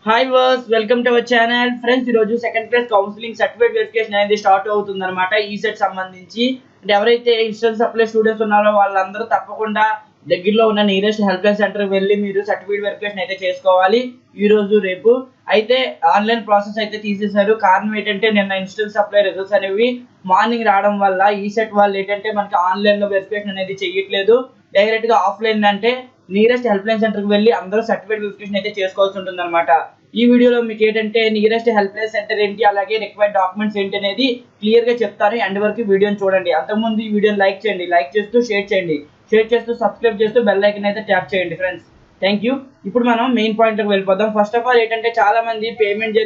Hi వర్స్ welcome to our channel friends. ఈరోజు second class counselling certificate verification అనేది start అవుతుంది అనమాట. ఈసెట్ సంబంధించి అంటే ఎవరైతే ఇన్స్టెంట్ సప్లై స్టూడెంట్స్ ఉన్నారో వాళ్ళందరూ తప్పకుండా దగ్గరలో ఉన్న నియరెస్ట్ హెల్ప్ లైన్ సెంటర్కి వెళ్ళి మీరు సర్టిఫికేట్ వెరిఫికేషన్ అయితే చేసుకోవాలి. ఈ రోజు రేపు అయితే ఆన్లైన్ ప్రాసెస్ అయితే తీసేశారు. కారణం ఏంటంటే నిన్న ఇన్స్టెంట్ సప్లై రిజల్ట్స్ అనేవి మార్నింగ్ రావడం వల్ల ఈసెట్ వాళ్ళు ఏంటంటే మనకి ఆన్లైన్లో వెరిఫికేషన్ అనేది చేయట్లేదు. డైరెక్ట్గా ఆఫ్లైన్ అంటే నియరెస్ట్ హెల్ప్ లైన్ సెంటర్కి వెళ్ళి అందరూ సర్టిఫికేట్ వెరిఫికేషన్ అయితే చేసుకోవాల్సి ఉంటుంది అనమాట. ఈ వీడియోలో మీకు ఏంటంటే నియరెస్ట్ హెల్ప్ లైన్ సెంటర్ ఏంటి, అలాగే రిక్వైర్డ్ డాక్యుమెంట్స్ ఏంటి అనేది క్లియర్గా చెప్తాను. ఎండ్ వరకు వీడియోని చూడండి. అంతకుముందు ఈ వీడియోని లైక్ చేయండి, లైక్ చేస్తూ షేర్ చేయండి, షేర్ చేస్తూ సబ్స్క్రైబ్ చేస్తూ బెల్ ఐకాన్ అయితే ట్యాప్ చేయండి ఫ్రెండ్స్. Thank you. ఇప్పుడు మనం మెయిన్ పాయింట్కి వెళ్ళిపోదాం. ఫస్ట్ ఆఫ్ ఆల్ ఏంటంటే చాలా మంది పేమెంట్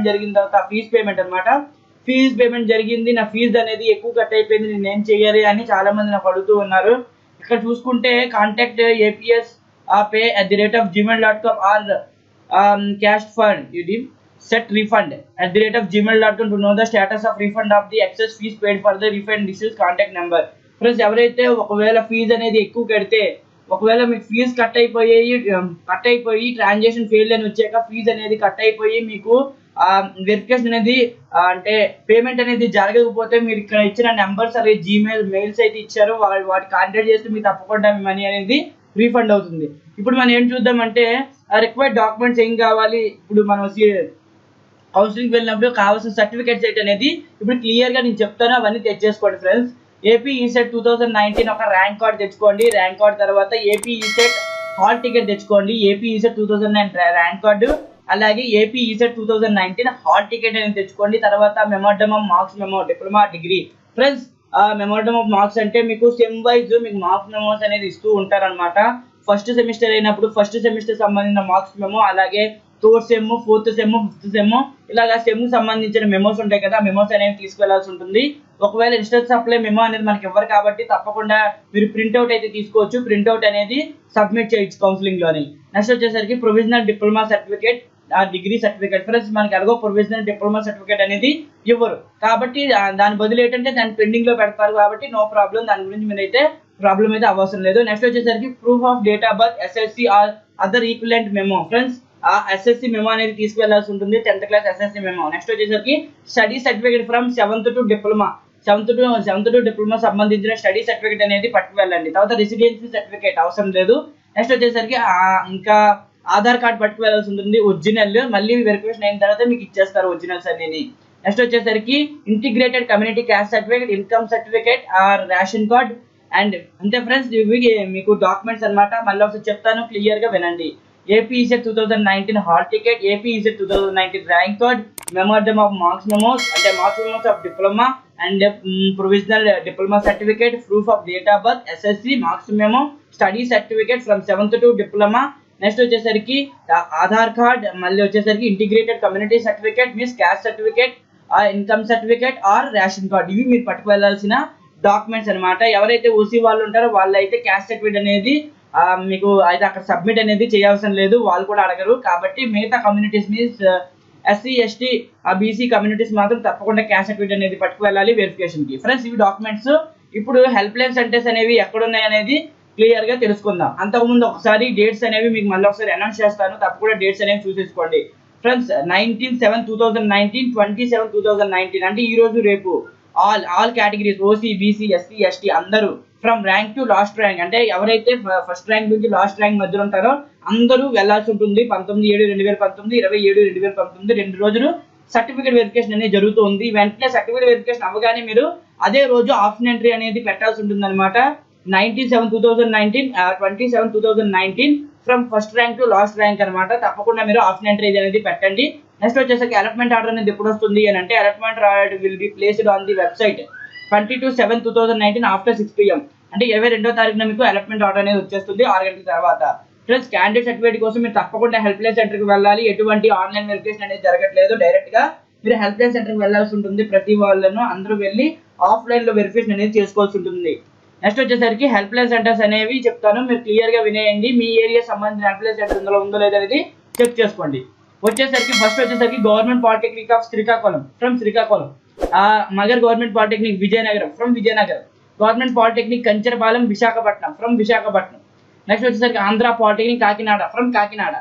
జరిగిన తర్వాత ఫీజు పేమెంట్ అనమాట. ఫీజు పేమెంట్ జరిగింది, నా ఫీజు అనేది ఎక్కువ కట్ అయిపోయింది, నేను ఏం చేయాలి అని చాలా మంది నాకు అడుగుతూ ఉన్నారు. ఇక్కడ చూసుకుంటే contact APS pay@gmail.com or cash fund set refund @gmail.com to know the status of refund of the excess fees paid for the refund. This is contact number. Friends, ఎవరైతే ఒకవేళ ఫీజు అనేది ఎక్కువ కడితే, ఒకవేళ మీకు ఫీజు కట్ అయిపోయి transaction fail అని వచ్చాక ఫీజు అనేది కట్ అయిపోయి మీకు వెరిఫికేషన్ అనేది అంటే పేమెంట్ అనేది జరగకపోతే మీరు ఇక్కడ ఇచ్చిన నెంబర్స్ అలాగే మెయిల్స్ అయితే ఇచ్చారు, వాటి కాంటాక్ట్ చేస్తే మీకు తప్పకుండా మీ మనీ అనేది రీఫండ్ అవుతుంది. ఇప్పుడు మనం ఏం చూద్దామంటే రిక్వైర్డ్ డాక్యుమెంట్స్ ఏం కావాలి. ఇప్పుడు మనం కౌన్సిలింగ్ వెళ్ళినప్పుడు కావాల్సిన సర్టిఫికేట్స్ ఏంటి అనేది ఇప్పుడు క్లియర్గా నేను చెప్తాను. అవన్నీ తెచ్చేసుకోండి ఫ్రెండ్స్. ఏపీ ఈసెట్ 2019 ఒక ర్యాంక్ కార్డ్ తెచ్చుకోండి. ర్యాంక్ కార్డ్ తర్వాత ఏపీ ఈసెట్ హాల్ టికెట్ తెచ్చుకోండి. ఏపీ ఈసెట్ 2009 ర్యాంక్ కార్డు అలాగే ఏపీ ఈసెట్ 2019 హాల్ టికెట్ అనేది తెచ్చుకోండి. తర్వాత memorandum of marks memo diploma degree. Friends, memorandum of marks అంటే మీకు సెమ్ వైజ్ మీకు మార్క్స్ మెమోస్ అనేది ఇస్తూ ఉంటారనమాట. ఫస్ట్ సెమిస్టర్ అయినప్పుడు ఫస్ట్ సెమిస్టర్ సంబంధించిన మార్క్స్ మెమో, అలాగే third sem, fourth sem, fifth sem ఇలాగా సెమ్ సంబంధించిన మెమోస్ ఉంటాయి కదా, మెమోస్ అనేవి తీసుకెళ్లాల్సి ఉంటుంది. ఒకవేళ ఇన్స్టెంట్ సప్లై మెమో అనేది మనకి ఇవ్వరు కాబట్టి తప్పకుండా మీరు ప్రింట్అవుట్ అయితే తీసుకోవచ్చు. ప్రింట్అవుట్ అనేది సబ్మిట్ చేయొచ్చు కౌన్సిలింగ్ లోని. నెక్స్ట్ వచ్చేసరికి ప్రొవిజనల్ డిప్లొమా సర్టిఫికేట్ ఆ డిగ్రీ సర్టిఫికేట్. ఫ్రెండ్స్, మనకి ఎలాగో ప్రొవిజనల్ డిప్లొమా సర్టిఫికేట్ అనేది ఇవ్వరు కాబట్టి దాని బదులు ఏంటంటే దాన్ని పెండింగ్ లో పెడతారు కాబట్టి నో ప్రాబ్లం, దాని గురించి మీరైతే ప్రాబ్లం అయితే అవసరం లేదు. నెక్స్ట్ వచ్చేసరికి proof of date of birth, SSC or other equivalent memo. Friends, ఆ ఎస్ఎస్సి మెమో అనేది తీసుకువెళ్లాల్సి ఉంటుంది, 10th class SSC memo. Next వచ్చేసరికి study certificate from 7th to diploma, 7th to diploma సంబంధించిన స్టడీ సర్టిఫికేట్ అనేది పట్టుకువెళ్ళండి. తర్వాత రెసిడెన్సీ సర్టిఫికేట్ అవసరం లేదు. నెక్స్ట్ వచ్చేసరికి ఇంకా ఆధార్ కార్డ్ పట్టుకువెళ్ళాల్సి ఉంటుంది ఒరిజినల్. మళ్ళీ వెరిఫికేషన్ అయిన తర్వాత మీకు ఇచ్చేస్తారు ఒరిజినల్స్ అన్ని. నెక్స్ట్ వచ్చేసరికి integrated community caste certificate, income certificate or ration card. And అంతే ఫ్రెండ్స్, ఇవి మీకు డాక్యుమెంట్స్ అనమాట. మళ్ళీ ఒకసారి చెప్తాను, క్లియర్ గా వినండి. AP ECET 2019 hall ticket, AP ECET 2019 rank card, memorandum of marks memos అంటే marks memos of diploma and provisional diploma certificate, proof of date of birth, SSC marks memo, study certificate from 7th to diploma. Next వచ్చేసరికి Aadhaar card, మళ్ళీ వచ్చేసరికి integrated community certificate, means caste certificate, income certificate or ration card. ఇవి మీరు పట్టుకువెళ్లాల్సిన documents అనమాట. ఎవరైతే OC వాళ్ళు ఉంటారో వాళ్ళు అయితే క్యాస్ట్ సర్టిఫికేట్ అనేది మీకు అయితే అక్కడ సబ్మిట్ అనేది చేయాల్సిన లేదు, వాళ్ళు కూడా అడగరు. కాబట్టి మిగతా communities means SC ST BC communities మాత్రం తప్పకుండా క్యాస్ట్ సర్టిఫికేట్ అనేది పట్టుకువెళ్ళాలి వెరిఫికేషన్ కి. ఫ్రెండ్స్, ఇవి డాక్యుమెంట్స్. ఇప్పుడు హెల్ప్ లైన్ సెంటర్స్ అనేవి ఎక్కడున్నాయి అనేది క్లియర్ గా తెలుసుకుందాం. అంతకుముందు ఒకసారి డేట్స్ అనేవి మీకు మళ్ళీ ఒకసారి అనౌన్స్ చేస్తాను, తప్పకుండా డేట్స్ అనేవి చూసేసుకోండి. ఫ్రెండ్స్, 19/7/2019, 27/2019 అంటే ఈ రోజు రేపు all categories OC BC SC ST అందరూ from rank to last rank అంటే ఎవరైతే ఫస్ట్ ర్యాంక్ నుంచి లాస్ట్ ర్యాంక్ మధ్యలో ఉంటారో అందరూ వెళ్లాల్సి ఉంటుంది. 19/7/2019, 20/7/2019 2 రోజులు సర్టిఫికేట్ వెరిఫికేషన్ అనేది జరుగుతుంది. వెంటనే సర్టిఫికేట్ వెరిఫికేషన్ అవ్వగానే మీరు అదే రోజు ఆప్షన్ ఎంట్రీ అనేది పెట్టాల్సి ఉంటుంది అనమాట. 19/7/2019, 27/2019 from first rank to last rank అనమాట. తప్పకుండా మీరు ఆప్షన్ ఎంట్రీ అనేది పెట్టండి. నెక్స్ట్ వచ్చేసరికి అలాట్మెంట్ ఆర్డర్ అనేది ఎప్పుడు వస్తుంది అని అంటే allotment order will be placed on the website 22/7/2019 after 6 PM అంటే 22వ తారీఖున మీకు అలాట్మెంట్ ఆర్డర్ అనేది వచ్చేస్తుంది 6 గంటల తర్వాత. ప్లస్ క్యాండిడేట్ సర్టిఫికేట్ కోసం మీరు తప్పకుండా హెల్ప్ లైన్ సెంటర్కి వెళ్ళాలి. ఎటువంటి ఆన్లైన్ వెరిఫికేషన్ అనేది జరగట్లేదు, డైరెక్ట్ గా మీరు హెల్ప్ లైన్ సెంటర్కి వెళ్ళాల్సి ఉంటుంది. ప్రతి వాళ్ళను అందరూ వెళ్ళి ఆఫ్లైన్ లో వెరిఫికేషన్ అనేది చేసుకోవాల్సి ఉంటుంది. నెక్స్ట్ వచ్చేసరికి హెల్ప్ లైన్ సెంటర్స్ అనేవి చెప్తాను, మీరు క్లియర్ గా వినేయండి. మీ ఏరియా సంబంధించిన హెల్ప్ లైన్ సెంటర్ ఇందులో ఉందో లేదో అనేది చెక్ చేసుకోండి. ఫస్ట్ వచ్చేసరికి government polytechnic of Srikakulam from Srikakulam, మగర్ government polytechnic Vizianagaram from Vizianagaram, government polytechnic Kancharapalem Visakhapatnam from Visakhapatnam. Next వచ్చేసరికి Andhra polytechnic Kakinada from Kakinada,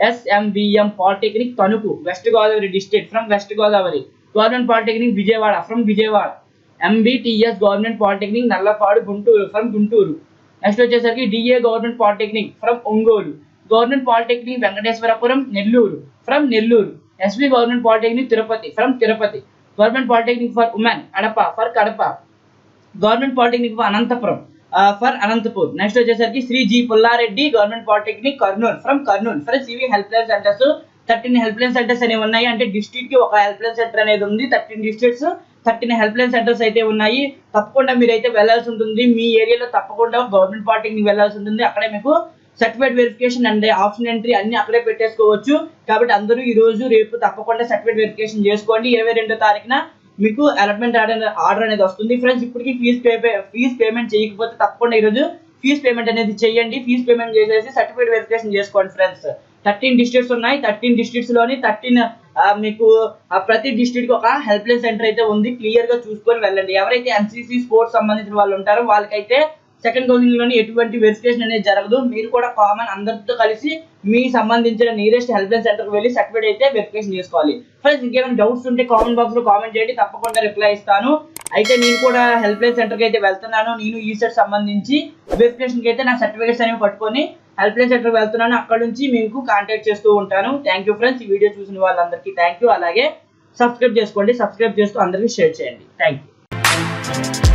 SMVM Polytechnic Tanuku, West Godavari district from West Godavari. Government Polytechnic Vijayawada from Vijayawada. MBTS Government Polytechnic Nallapadu Guntur from Gunturu. Next వచ్చేసరికి DA Government Polytechnic from Ongolu. Government Polytechnic Venkateswarapuram Nelluru from Nelluru. SV Government Polytechnic Tirupati from Tirupati. Government Polytechnic for Women Kadapa for Kadapa. Government Polytechnic for Anantapuram for Anantapur. Next వచ్చేసరికి Sri G Pullareddy Government Polytechnic Kurnool from Kurnool. For CV helpline centers 13 helpline centers అనేవి ఉన్నాయి. అంటే district కి ఒక helpline center అనేది ఉంది. 13 districts 13 helpline centers అయితే ఉన్నాయి. తప్పకుండా మీరైతే వెళ్ళాల్సి ఉంటుంది. మీ ఏరియాలో తప్పకుండా గవర్నమెంట్ పాలిటెక్నిక్ వెళ్ళాల్సి ఉంటుంది. అక్కడే మీకు certificate verification and option entry అన్ని అక్కడే పెట్టేసుకోవచ్చు. కాబట్టి అందరూ ఈ రోజు రేపు తప్పకుండా సర్టిఫికేట్ వెరిఫికేషన్ చేసుకోండి. 22వ తారీఖున మీకు అలాట్మెంట్ ఆర్డర్ అనేది వస్తుంది. ఫ్రెండ్స్ ఇప్పటికి ఫీజ్ పేమెంట్ చేయకపోతే తప్పకుండా ఈరోజు ఫీజ్ పేమెంట్ అనేది చేయండి. ఫీజ్ పేమెంట్ చేసేసి సర్టిఫికేట్ వెరిఫికేషన్ చేసుకోండి ఫ్రెండ్స్. 13 డిస్ట్రిక్ట్స్ ఉన్నాయి. 13 డిస్ట్రిక్ట్స్ లోని 13 మీకు ప్రతి డిస్ట్రిక్ట్ కి ఒక హెల్ప్ లైన్ సెంటర్ అయితే ఉంది. క్లియర్ గా చూసుకొని వెళ్ళండి. ఎవరైతే NCC స్పోర్ట్స్ సంబంధించిన వాళ్ళు ఉంటారో వాళ్ళకైతే సెకండ్ కౌన్సిలింగ్ లోని ఎటువంటి వెరిఫికేషన్ అనేది జరగదు. మీరు కూడా కామన్ అందరితో కలిసి మీ సంబంధించిన నియరెస్ట్ హెల్ప్ లైన్ సెంటర్ కి వెళ్ళి సర్టిఫికేట్ అయితే వెరిఫికేషన్ చేసుకోవాలి. ఫ్రెండ్స్ ఇంకేమైనా డౌట్స్ ఉంటే కామెంట్ బాక్స్ లో కామెంట్ చేయండి, తప్పకుండా రిప్లై ఇస్తాను. అయితే నేను కూడా హెల్ప్ లైన్ సెంటర్ కి అయితే వెళ్తున్నాను. నేను ఈసెట్ సంబంధించి వెరిఫికేషన్ కి అయితే నా సర్టిఫికేట్స్ అనేవి పట్టుకొని హెల్ప్ లైన్ సెంటర్ వెళ్తున్నాను. అక్కడ నుంచి మీకు కాంటాక్ట్ చేస్తూ ఉంటాను. Thank you friends. ఈ వీడియో చూసిన వాళ్ళందరికీ థ్యాంక్ యూ. అలాగే సబ్స్క్రైబ్ చేసుకోండి. సబ్స్క్రైబ్ చేస్తూ అందరికీ షేర్ చేయండి. Thank you.